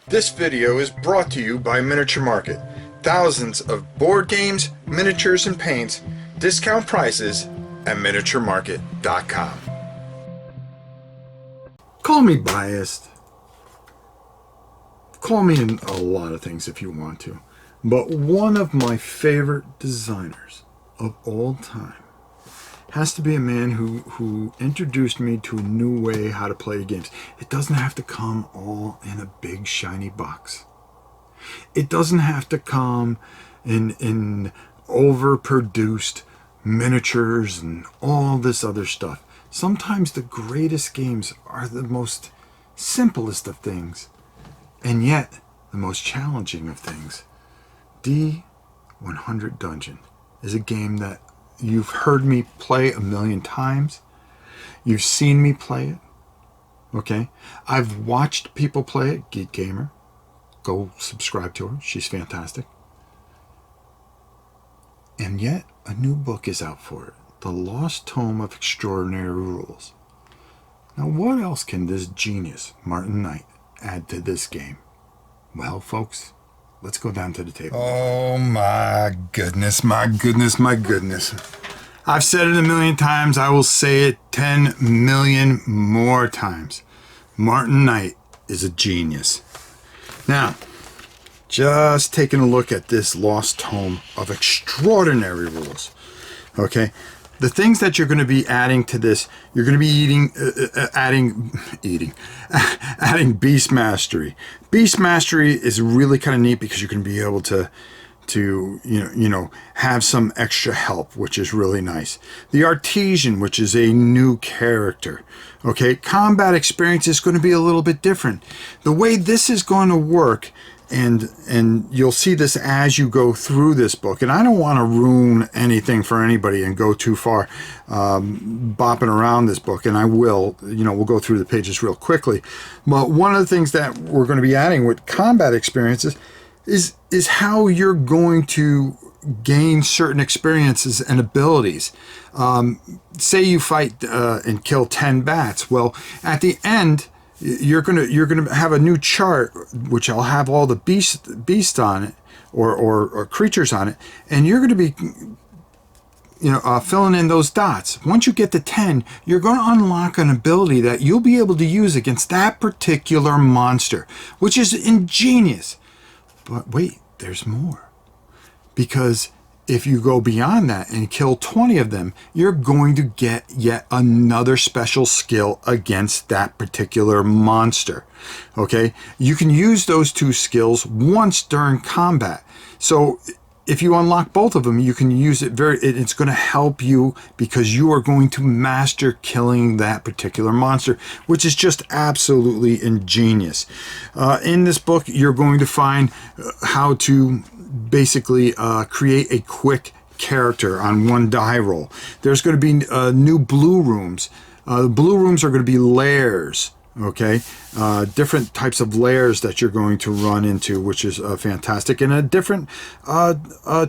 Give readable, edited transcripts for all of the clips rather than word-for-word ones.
This video is brought to you by Miniature Market. Thousands of board games, miniatures, and paints, discount prices at miniaturemarket.com. Call me biased. Call me in a lot of things if you want to. But one of my favorite designers of all time has to be a man who introduced me to a new way how to play games. It doesn't have to come all in a big shiny box. It doesn't have to come in overproduced miniatures and all this other stuff. Sometimes the greatest games are the most simplest of things, and yet the most challenging of things. D100 Dungeon is a game that you've heard me play a million times. You've seen me play it. Okay? I've watched people play it. Geek Gamer. Go subscribe to her. She's fantastic. And yet, a new book is out for it. The Lost Tome of Extraordinary Rules. Now, what else can this genius, Martin Knight, add to this game? Well, folks, let's go down to the table. Oh, my goodness, my goodness, my goodness. I've said it a million times. I will say it 10 million more times. Martin Knight is a genius. Now, just taking a look at this Lost Tome of Extraordinary Rules. Okay? The things that you're going to be adding to this, you're going to be adding Beast Mastery. Beast Mastery is really kind of neat because you're going to be able to have some extra help, which is really nice. The Artesian, which is a new character. Okay, combat experience is going to be a little bit different. The way this is going to work, and you'll see this as you go through this book, and I don't want to ruin anything for anybody and go too far bopping around this book, and I will, we'll go through the pages real quickly. But one of the things that we're going to be adding with combat experiences is how you're going to gain certain experiences and abilities. Say you fight and kill 10 bats. Well, at the end, you're gonna have a new chart, which I'll have all the beast on it, or creatures on it, and you're gonna be filling in those dots. Once you get to 10, you're going to unlock an ability that you'll be able to use against that particular monster, which is ingenious. But wait, there's more. Because if you go beyond that and kill 20 of them, you're going to get yet another special skill against that particular monster. Okay? You can use those two skills once during combat. So if you unlock both of them, you can use it it's going to help you because you are going to master killing that particular monster, which is just absolutely ingenious. In this book, you're going to find how to basically create a quick character on one die roll. There's going to be new blue rooms. Blue rooms are going to be layers. Okay, different types of layers that you're going to run into, which is fantastic, and a different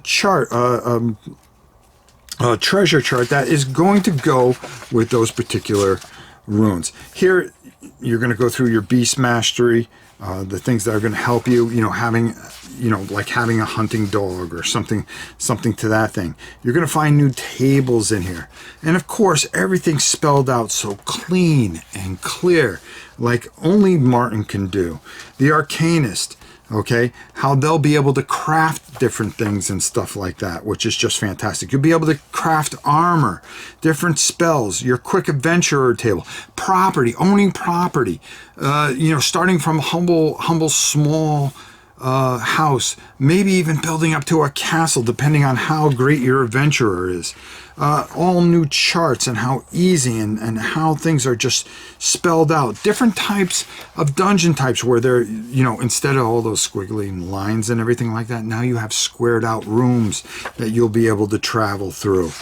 chart, treasure chart that is going to go with those particular runes. Here, you're going to go through your Beast Mastery, the things that are going to help you, like having a hunting dog or something to that thing. You're going to find new tables in here. And of course, everything's spelled out so clean and clear, like only Martin can do. The Arcanist, okay, how they'll be able to craft different things and stuff like that, which is just fantastic. You'll be able to craft armor, different spells, your quick adventurer table, property, owning property, starting from humble small house, maybe even building up to a castle, depending on how great your adventurer is. All new charts and how easy and how things are just spelled out. Different types of dungeon types where they're, instead of all those squiggly lines and everything like that, now you have squared out rooms that you'll be able to travel through.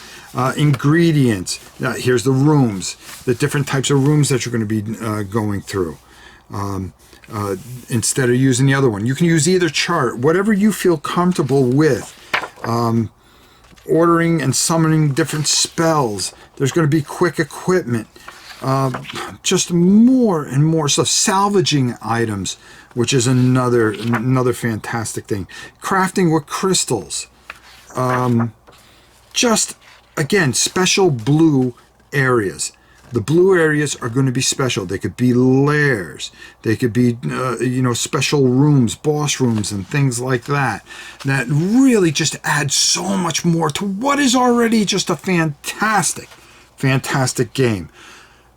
Ingredients. Here's the rooms, the different types of rooms that you're going to be going through. Instead of using the other one, you can use either chart, whatever you feel comfortable with. Ordering and summoning different spells. There's going to be quick equipment. Just more and more stuff. Salvaging items, which is another fantastic thing. Crafting with crystals. Just, again, special blue areas. The blue areas are going to be special. They could be lairs. They could be, special rooms, boss rooms, and things like that. That really just add so much more to what is already just a fantastic, fantastic game.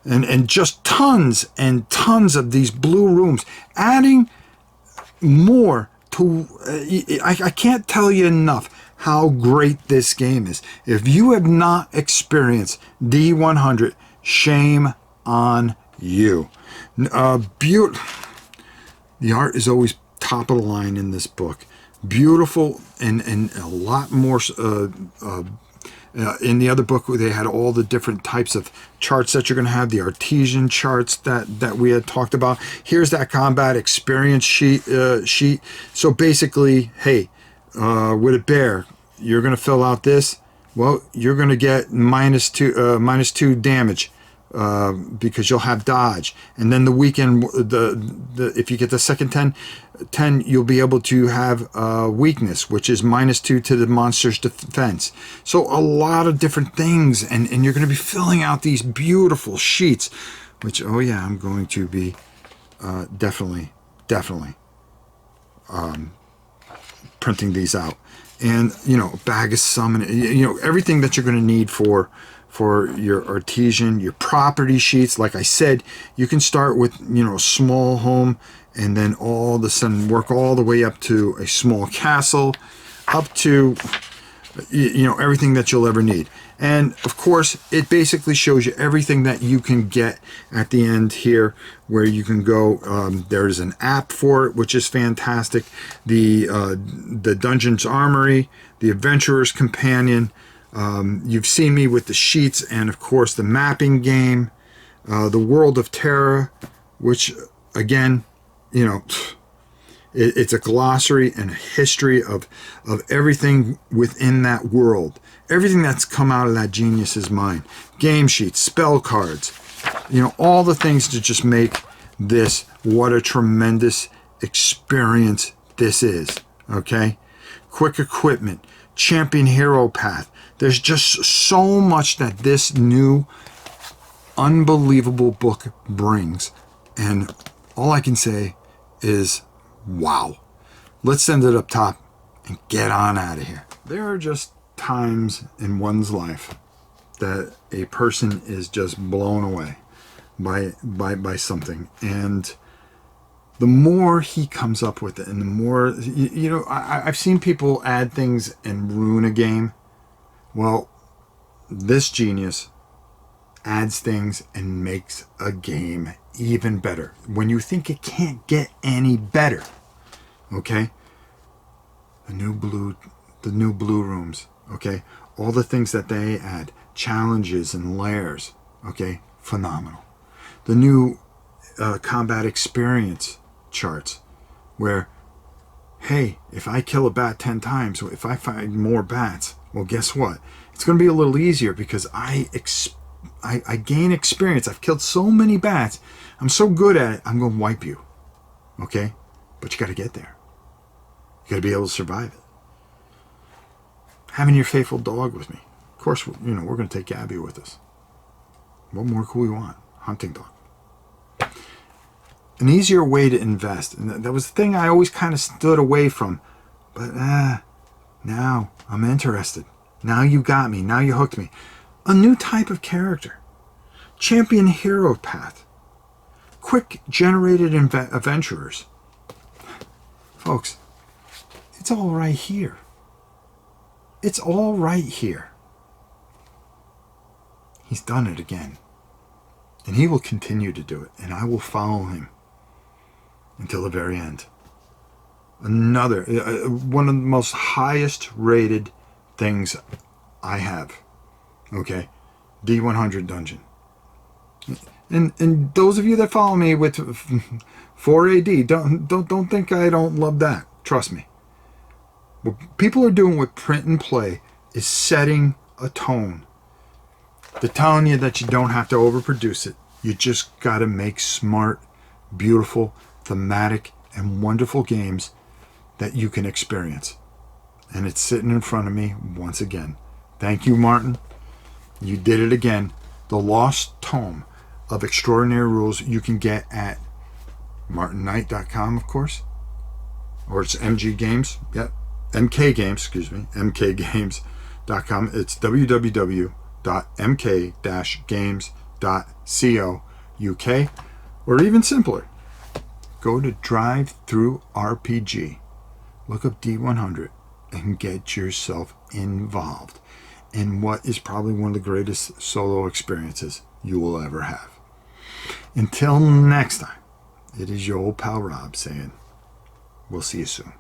And just tons and tons of these blue rooms. Adding more to... I can't tell you enough how great this game is. If you have not experienced D100, shame on you. The art is always top of the line in this book. Beautiful and a lot more. In the other book, they had all the different types of charts that you're going to have, the artesian charts that we had talked about. Here's that combat experience sheet. So basically, hey, with a bear, you're going to fill out this. Well, you're going to get minus two damage because you'll have dodge. And then the weekend, if you get the second 10, you'll be able to have weakness, which is -2 to the monster's defense. So a lot of different things, and you're going to be filling out these beautiful sheets, which, oh yeah, I'm going to be definitely printing these out. And, a bag of summon, everything that you're going to need for your artesian, your property sheets. Like I said, you can start with, a small home, and then all of a sudden work all the way up to a small castle, up to, everything that you'll ever need. And of course, it basically shows you everything that you can get at the end here, where you can go. There's an app for it, which is fantastic. The Dungeon's Armory, the Adventurer's Companion. You've seen me with the sheets, and of course the mapping game, the World of Terror, which again, it's a glossary and a history of everything within that world. Everything that's come out of that genius's mind. Game sheets, spell cards, all the things to just make this what a tremendous experience this is. Okay? Quick equipment, champion hero path. There's just so much that this new unbelievable book brings. And all I can say is, wow. Let's send it up top and get on out of here. There are just times in one's life that a person is just blown away by something. And the more he comes up with it, and the more, I've seen people add things and ruin a game. Well, this genius adds things and makes a game even better when you think it can't get any better. Okay? The new blue rooms. Okay? All the things that they add, challenges and layers. Okay? Phenomenal. The new combat experience charts, where, hey, if I kill a bat 10 times, if I find more bats, well, guess what? It's going to be a little easier because I gain experience. I've killed so many bats. I'm so good at it, I'm going to wipe you. Okay? But you got to get there. You got to be able to survive it. Having your faithful dog with me. Of course, we're going to take Gabby with us. What more could we want? Hunting dog. An easier way to invest. And that was the thing I always kind of stood away from. But now I'm interested. Now you got me. Now you hooked me. A new type of character. Champion hero path. Quick generated adventurers. Folks, it's all right here. It's all right here. He's done it again. And he will continue to do it. And I will follow him until the very end. Another, one of the most highest rated things I have. Okay? D100 Dungeon. And those of you that follow me with 4AD, don't think I don't love that. Trust me. What people are doing with print and play is setting a tone. They're telling you that you don't have to overproduce it. You just got to make smart, beautiful, thematic, and wonderful games that you can experience. And it's sitting in front of me once again. Thank you, Martin. You did it again. The Lost Tome of Extraordinary Rules you can get at martinknight.com, of course. Or it's MG Games. Yep. MK Games, excuse me. mkgames.com. It's www.mk-games.co.uk. Or even simpler, go to Drive-Thru RPG. Look up D100 and get yourself involved in what is probably one of the greatest solo experiences you will ever have. Until next time, it is your old pal Rob saying, we'll see you soon.